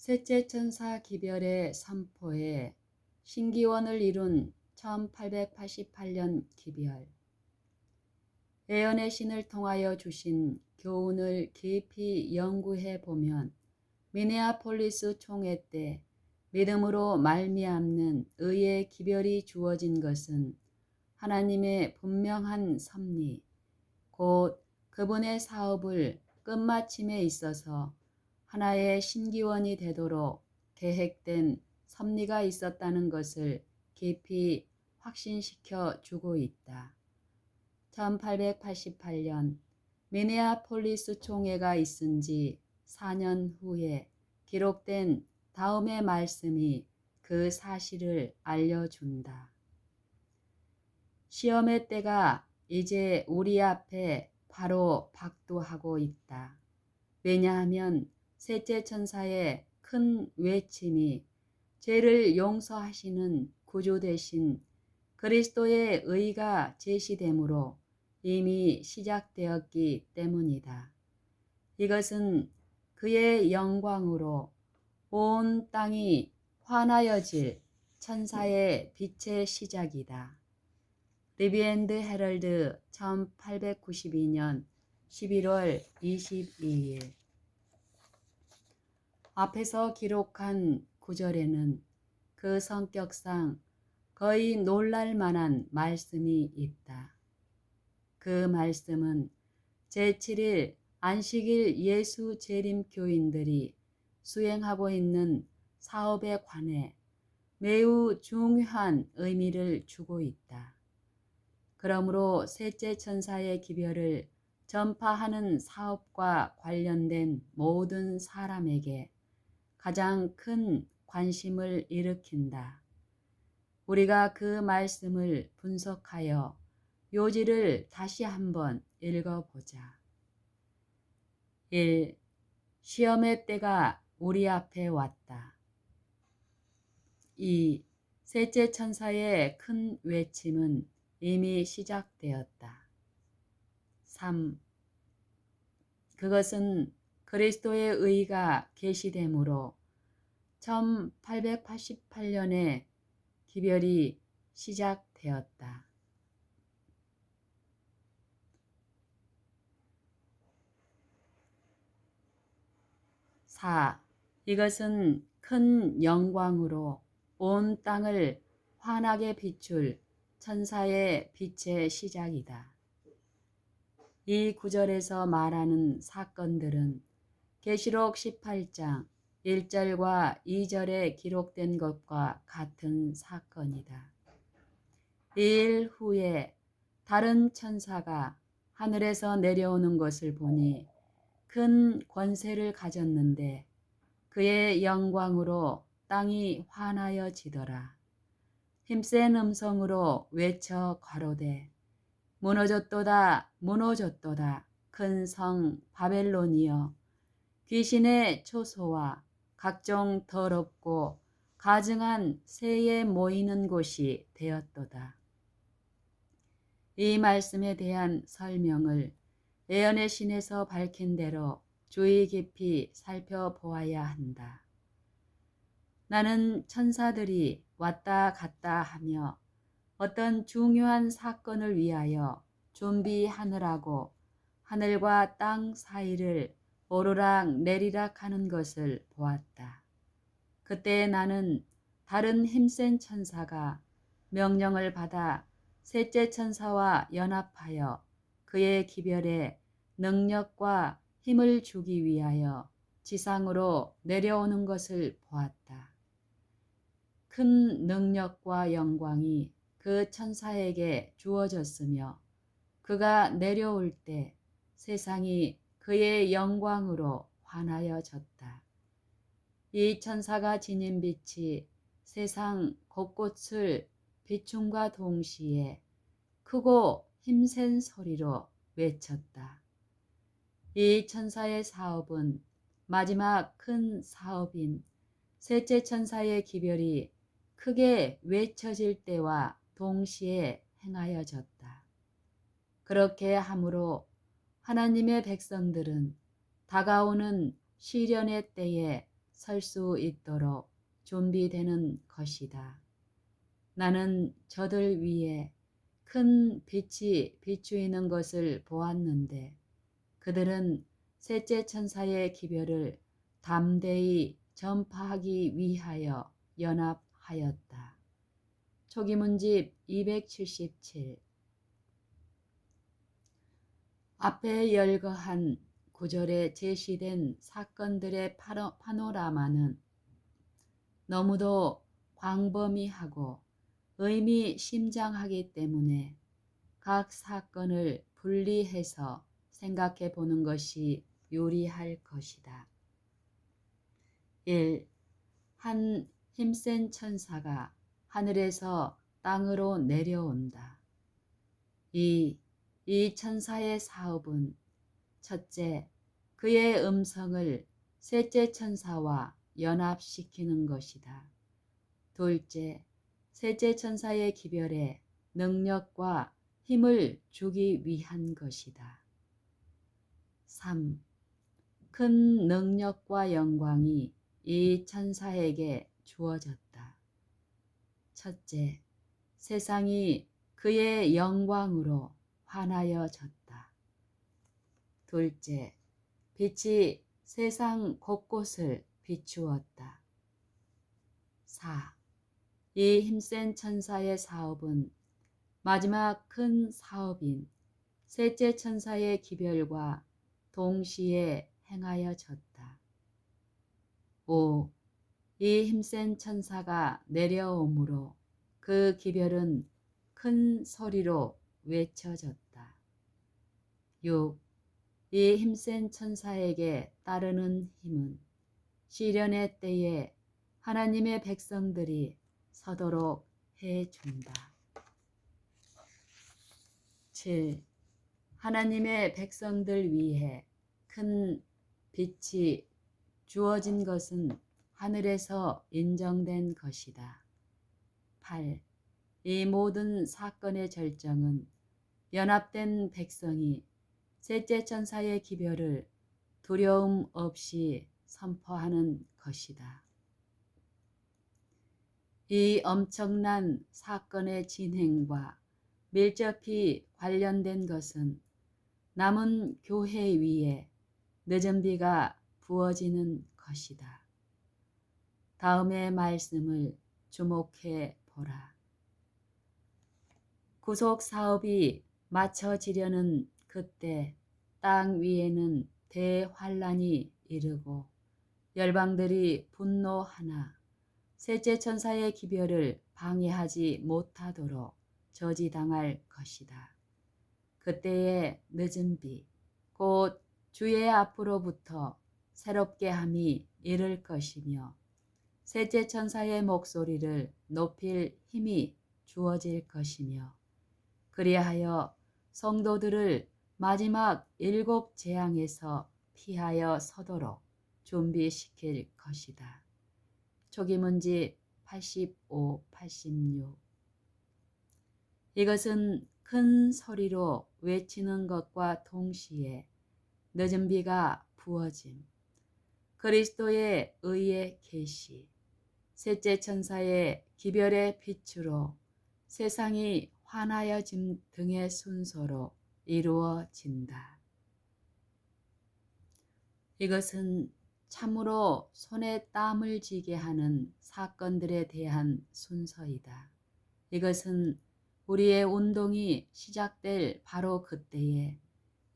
셋째 천사 기별의 선포에 신기원을 이룬 1888년 기별. 예언의 신을 통하여 주신 교훈을 깊이 연구해 보면 미네아폴리스 총회 때 믿음으로 말미암는 의의 기별이 주어진 것은 하나님의 분명한 섭리, 곧 그분의 사업을 끝마침에 있어서 하나의 신기원이 되도록 계획된 섭리가 있었다는 것을 깊이 확신시켜 주고 있다. 1888년 미네아폴리스 총회가 있은 지 4년 후에 기록된 다음의 말씀이 그 사실을 알려준다. 시험의 때가 이제 우리 앞에 바로 박두하고 있다. 왜냐하면 셋째 천사의 큰 외침이 죄를 용서하시는 구주 되신 그리스도의 의가 제시되므로 이미 시작되었기 때문이다. 이것은 그의 영광으로 온 땅이 환하여질 천사의 빛의 시작이다. 리비엔드 헤럴드 1892년 11월 22일. 앞에서 기록한 구절에는 그 성격상 거의 놀랄 만한 말씀이 있다. 그 말씀은 제7일 안식일 예수 재림 교인들이 수행하고 있는 사업에 관해 매우 중요한 의미를 주고 있다. 그러므로 셋째 천사의 기별을 전파하는 사업과 관련된 모든 사람에게 가장 큰 관심을 일으킨다. 우리가 그 말씀을 분석하여 요지를 다시 한번 읽어보자. 1. 시험의 때가 우리 앞에 왔다. 2. 셋째 천사의 큰 외침은 이미 시작되었다. 3. 그것은 그리스도의 의가 계시되므로 1888년에 기별이 시작되었다. 4. 이것은 큰 영광으로 온 땅을 환하게 비출 천사의 빛의 시작이다. 이 구절에서 말하는 사건들은 계시록 18장 1절과 2절에 기록된 것과 같은 사건이다. 2일 후에 다른 천사가 하늘에서 내려오는 것을 보니 큰 권세를 가졌는데 그의 영광으로 땅이 환하여지더라. 힘센 음성으로 외쳐 가로되 무너졌도다 무너졌도다 큰 성 바벨론이여 귀신의 초소와 각종 더럽고 가증한 새에 모이는 곳이 되었도다. 이 말씀에 대한 설명을 예언의 신에서 밝힌 대로 주의 깊이 살펴보아야 한다. 나는 천사들이 왔다 갔다 하며 어떤 중요한 사건을 위하여 준비하느라고 하늘과 땅 사이를 오르락 내리락 하는 것을 보았다. 그때 나는 다른 힘센 천사가 명령을 받아 셋째 천사와 연합하여 그의 기별에 능력과 힘을 주기 위하여 지상으로 내려오는 것을 보았다. 큰 능력과 영광이 그 천사에게 주어졌으며 그가 내려올 때 세상이 그의 영광으로 환하여졌다. 이 천사가 지닌 빛이 세상 곳곳을 비춤과 동시에 크고 힘센 소리로 외쳤다. 이 천사의 사업은 마지막 큰 사업인 셋째 천사의 기별이 크게 외쳐질 때와 동시에 행하여졌다. 그렇게 함으로 하나님의 백성들은 다가오는 시련의 때에 설 수 있도록 준비되는 것이다. 나는 저들 위에 큰 빛이 비추이는 것을 보았는데 그들은 셋째 천사의 기별을 담대히 전파하기 위하여 연합하였다. 초기문집 277. 앞에 열거한 구절에 제시된 사건들의 파노라마는 너무도 광범위하고 의미심장하기 때문에 각 사건을 분리해서 생각해 보는 것이 유리할 것이다. 1. 한 힘센 천사가 하늘에서 땅으로 내려온다. 2. 이 천사의 사업은 첫째, 그의 음성을 셋째 천사와 연합시키는 것이다. 둘째, 셋째 천사의 기별에 능력과 힘을 주기 위한 것이다. 3. 큰 능력과 영광이 이 천사에게 주어졌다. 첫째, 세상이 그의 영광으로 환하여졌다. 둘째, 빛이 세상 곳곳을 비추었다. 4. 이 힘센 천사의 사업은 마지막 큰 사업인 셋째 천사의 기별과 동시에 행하여졌다. 5. 이 힘센 천사가 내려오므로 그 기별은 큰 소리로 외쳐졌다. 6. 이 힘센 천사에게 따르는 힘은 시련의 때에 하나님의 백성들이 서도록 해준다. 7. 하나님의 백성들 위해 큰 빛이 주어진 것은 하늘에서 인정된 것이다. 8. 이 모든 사건의 절정은 연합된 백성이 셋째 천사의 기별을 두려움 없이 선포하는 것이다. 이 엄청난 사건의 진행과 밀접히 관련된 것은 남은 교회 위에 늦은 비가 부어지는 것이다. 다음의 말씀을 주목해 보라. 구속 사업이 마쳐지려는 그때 땅 위에는 대환란이 이르고 열방들이 분노하나 셋째 천사의 기별을 방해하지 못하도록 저지당할 것이다. 그때의 늦은 비, 곧 주의 앞으로부터 새롭게 함이 이를 것이며 셋째 천사의 목소리를 높일 힘이 주어질 것이며 그리하여 성도들을 마지막 7 재앙에서 피하여 서도록 준비시킬 것이다. 초기문집 85, 86. 이것은 큰 소리로 외치는 것과 동시에 늦은 비가 부어짐, 그리스도의 의의 계시, 셋째 천사의 기별의 빛으로 세상이 환하여짐 등의 순서로 이루어진다. 이것은 참으로 손에 땀을 쥐게 하는 사건들에 대한 순서이다. 이것은 우리의 운동이 시작될 바로 그때에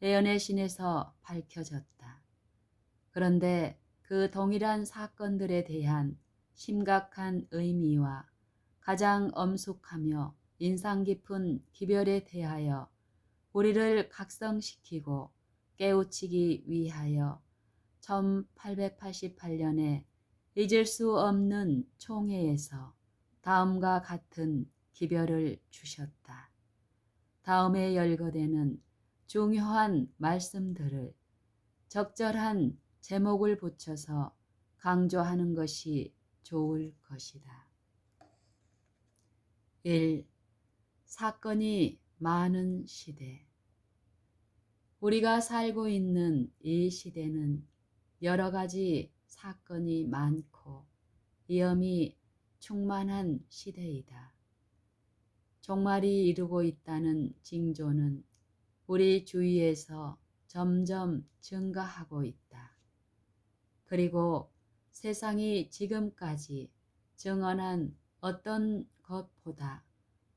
예언의 신에서 밝혀졌다. 그런데 그 동일한 사건들에 대한 심각한 의미와 가장 엄숙하며 인상 깊은 기별에 대하여 우리를 각성시키고 깨우치기 위하여 1888년에 잊을 수 없는 총회에서 다음과 같은 기별을 주셨다. 다음에 열거되는 중요한 말씀들을 적절한 제목을 붙여서 강조하는 것이 좋을 것이다. 1. 사건이 많은 시대. 우리가 살고 있는 이 시대는 여러 가지 사건이 많고 위험이 충만한 시대이다. 종말이 이루고 있다는 징조는 우리 주위에서 점점 증가하고 있다. 그리고 세상이 지금까지 증언한 어떤 것보다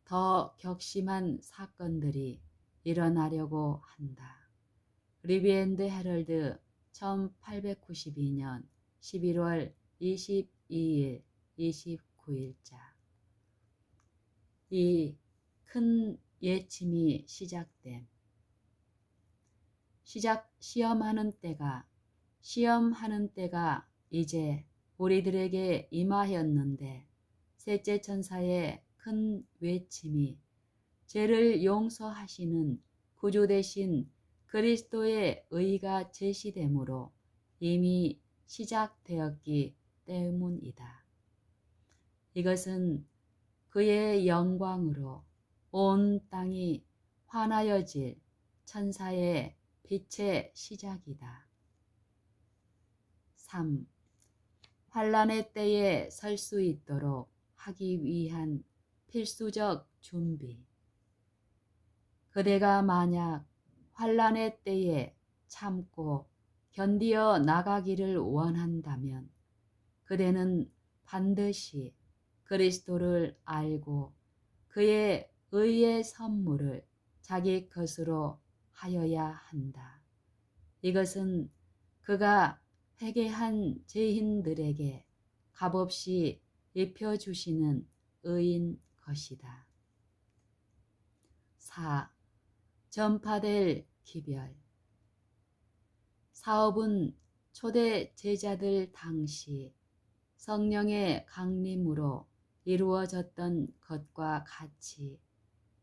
더 격심한 사건들이 일어나려고 한다. 리비엔드 헤럴드 1892년 11월 22일 29일자. 이 큰 예침이 시작됨. 시험하는 때가 이제 우리들에게 임하였는데 셋째 천사의 큰 외침이 죄를 용서하시는 구주 되신 그리스도의 의가 제시되므로 이미 시작되었기 때문이다. 이것은 그의 영광으로 온 땅이 환하여질 천사의 빛의 시작이다. 3. 환란의 때에 설 수 있도록 하기 위한 필수적 준비. 그대가 만약 환란의 때에 참고 견디어 나가기를 원한다면 그대는 반드시 그리스도를 알고 그의 의의 선물을 자기 것으로 하여야 한다. 이것은 그가 회개한 죄인들에게 값없이 입혀주시는 의인 것이다. 4. 전파될 기별. 사업은 초대 제자들 당시 성령의 강림으로 이루어졌던 것과 같이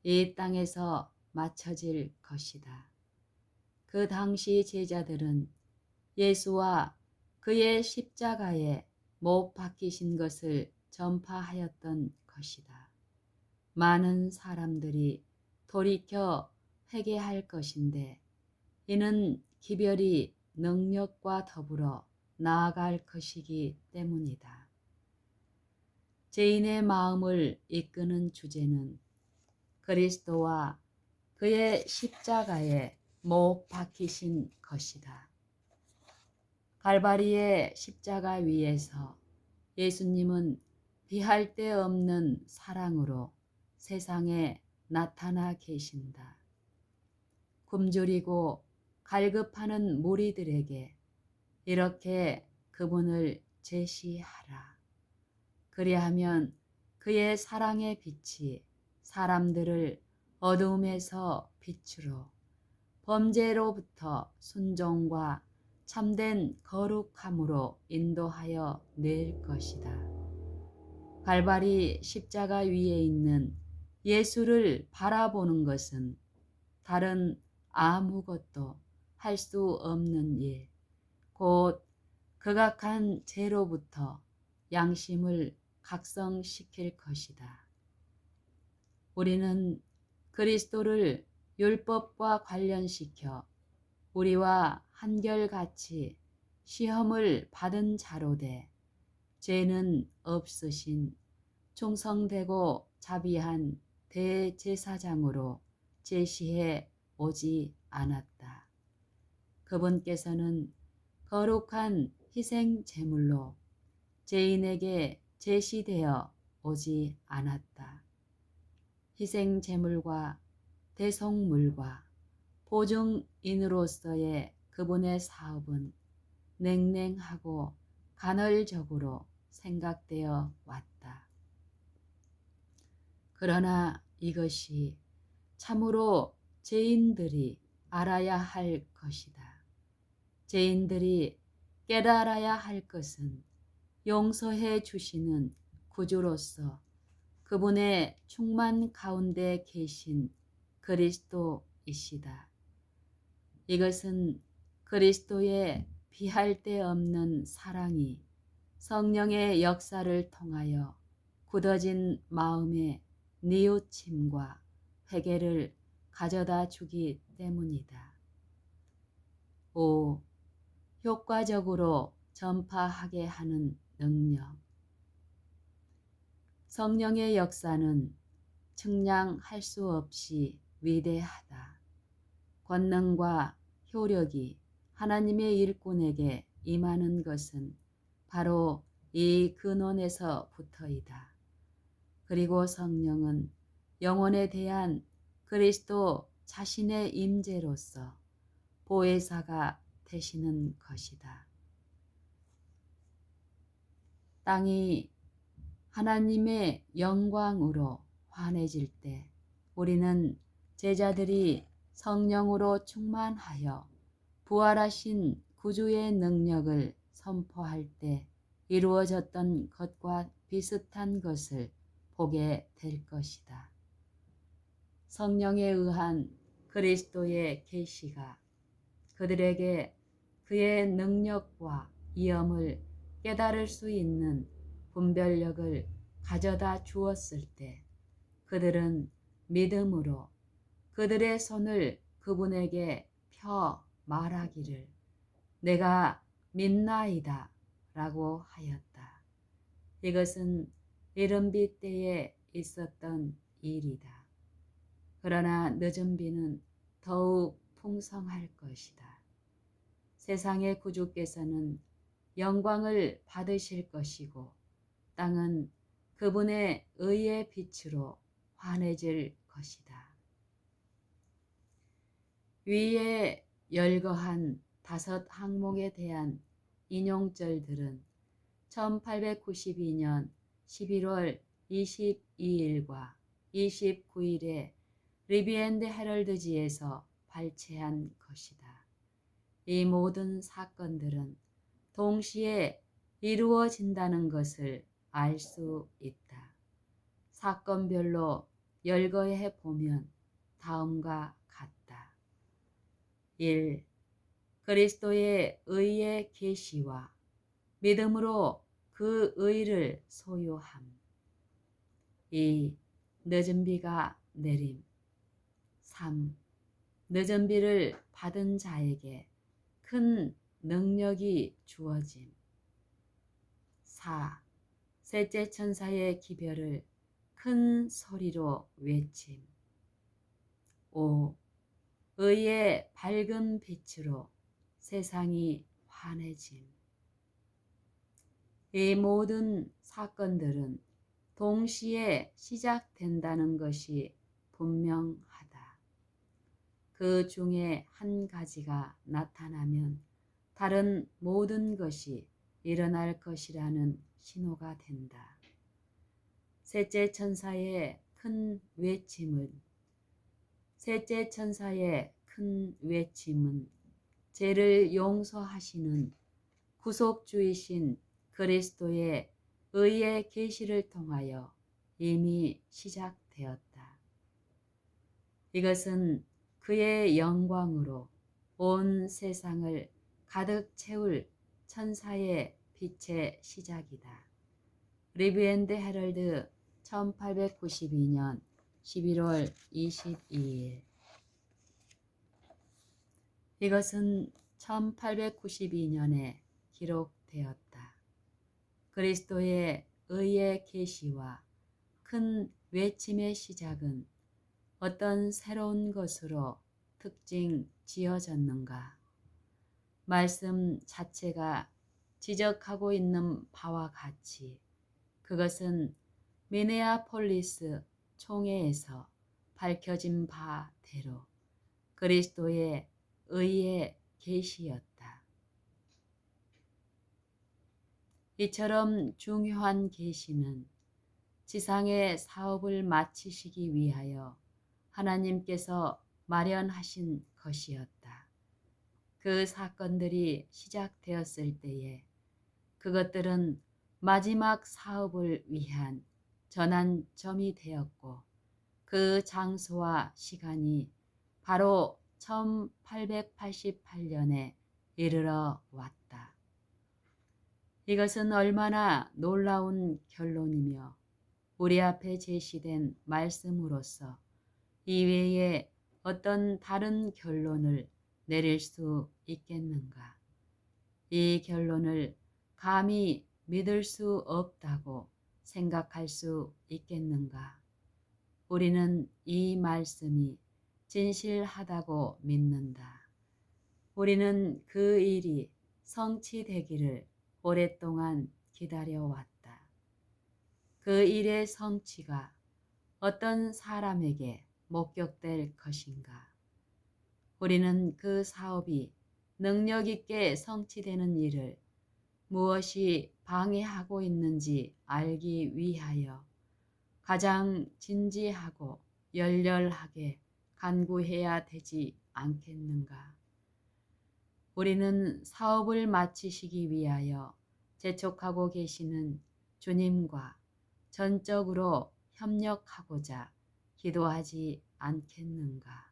이 땅에서 마쳐질 것이다. 그 당시 제자들은 예수와 그의 십자가에 못 박히신 것을 전파하였던 것이다. 많은 사람들이 돌이켜 회개할 것인데 이는 기별이 능력과 더불어 나아갈 것이기 때문이다. 죄인의 마음을 이끄는 주제는 그리스도와 그의 십자가에 못 박히신 것이다. 갈바리의 십자가 위에서 예수님은 비할 데 없는 사랑으로 세상에 나타나 계신다. 굶주리고 갈급하는 무리들에게 이렇게 그분을 제시하라. 그리하면 그의 사랑의 빛이 사람들을 어두움에서 빛으로 범죄로부터 순종과 참된 거룩함으로 인도하여 낼 것이다. 갈바리 십자가 위에 있는 예수를 바라보는 것은 다른 아무것도 할 수 없는 일, 곧 극악한 죄로부터 양심을 각성시킬 것이다. 우리는 그리스도를 율법과 관련시켜 우리와 한결같이 시험을 받은 자로 돼 죄는 없으신 충성되고 자비한 대제사장으로 제시해 오지 않았다. 그분께서는 거룩한 희생 제물로 죄인에게 제시되어 오지 않았다. 희생 제물과 대속물과 보증인으로서의 그분의 사업은 냉랭하고 간헐적으로 생각되어 왔다. 그러나 이것이 참으로 죄인들이 알아야 할 것이다. 죄인들이 깨달아야 할 것은 용서해 주시는 구주로서 그분의 충만 가운데 계신 그리스도이시다. 이것은 그리스도의 비할 데 없는 사랑이 성령의 역사를 통하여 굳어진 마음의 뉘우침과 회개를 가져다 주기 때문이다. 5. 효과적으로 전파하게 하는 능력. 성령의 역사는 측량할 수 없이 위대하다. 권능과 효력이 하나님의 일꾼에게 임하는 것은 바로 이 근원에서부터이다. 그리고 성령은 영혼에 대한 그리스도 자신의 임재로서 보혜사가 되시는 것이다. 땅이 하나님의 영광으로 환해질 때 우리는 제자들이 성령으로 충만하여 부활하신 구주의 능력을 선포할 때 이루어졌던 것과 비슷한 것을 보게 될 것이다. 성령에 의한 그리스도의 계시가 그들에게 그의 능력과 위엄을 깨달을 수 있는 분별력을 가져다 주었을 때 그들은 믿음으로 그들의 손을 그분에게 펴 말하기를 내가 믿나이다 라고 하였다. 이것은 이른비 때에 있었던 일이다. 그러나 늦은 비는 더욱 풍성할 것이다. 세상의 구주께서는 영광을 받으실 것이고 땅은 그분의 의의 빛으로 환해질 것이다. 위에 열거한 5 항목에 대한 인용절들은 1892년 11월 22일과 29일에 리비엔드 헤럴드지에서 발췌한 것이다. 이 모든 사건들은 동시에 이루어진다는 것을 알 수 있다. 사건별로 열거해 보면 다음과 같다. 1. 그리스도의 의의 계시와 믿음으로 그 의를 소유함. 2. 늦은 비가 내림. 3. 늦은 비를 받은 자에게 큰 능력이 주어짐. 4. 셋째 천사의 기별을 큰 소리로 외침. 5. 의의 밝은 빛으로 세상이 환해짐. 이 모든 사건들은 동시에 시작된다는 것이 분명하다. 그 중에 한 가지가 나타나면 다른 모든 것이 일어날 것이라는 신호가 된다. 셋째 천사의 큰 외침은 죄를 용서하시는 구속주이신 그리스도의 의의 계시를 통하여 이미 시작되었다. 이것은 그의 영광으로 온 세상을 가득 채울 천사의 빛의 시작이다. 리뷰앤드 헤럴드 1892년 11월 22일. 이것은 1892년에 기록되었다. 그리스도의 의의 계시와 큰 외침의 시작은 어떤 새로운 것으로 특징 지어졌는가? 말씀 자체가 지적하고 있는 바와 같이 그것은 미네아폴리스 총회에서 밝혀진 바대로 그리스도의 의의 계시였다. 이처럼 중요한 계시는 지상의 사업을 마치시기 위하여 하나님께서 마련하신 것이었다. 그 사건들이 시작되었을 때에 그것들은 마지막 사업을 위한 전환점이 되었고 그 장소와 시간이 바로 1888년에 이르러 왔다. 이것은 얼마나 놀라운 결론이며 우리 앞에 제시된 말씀으로서 이외에 어떤 다른 결론을 내릴 수 있겠는가? 이 결론을 감히 믿을 수 없다고 생각할 수 있겠는가? 우리는 이 말씀이 진실하다고 믿는다. 우리는 그 일이 성취되기를 오랫동안 기다려왔다. 그 일의 성취가 어떤 사람에게 목격될 것인가? 우리는 그 사업이 능력 있게 성취되는 일을 무엇이 방해하고 있는지 알기 위하여 가장 진지하고 열렬하게 간구해야 되지 않겠는가? 우리는 사업을 마치시기 위하여 재촉하고 계시는 주님과 전적으로 협력하고자 기도하지 않겠는가?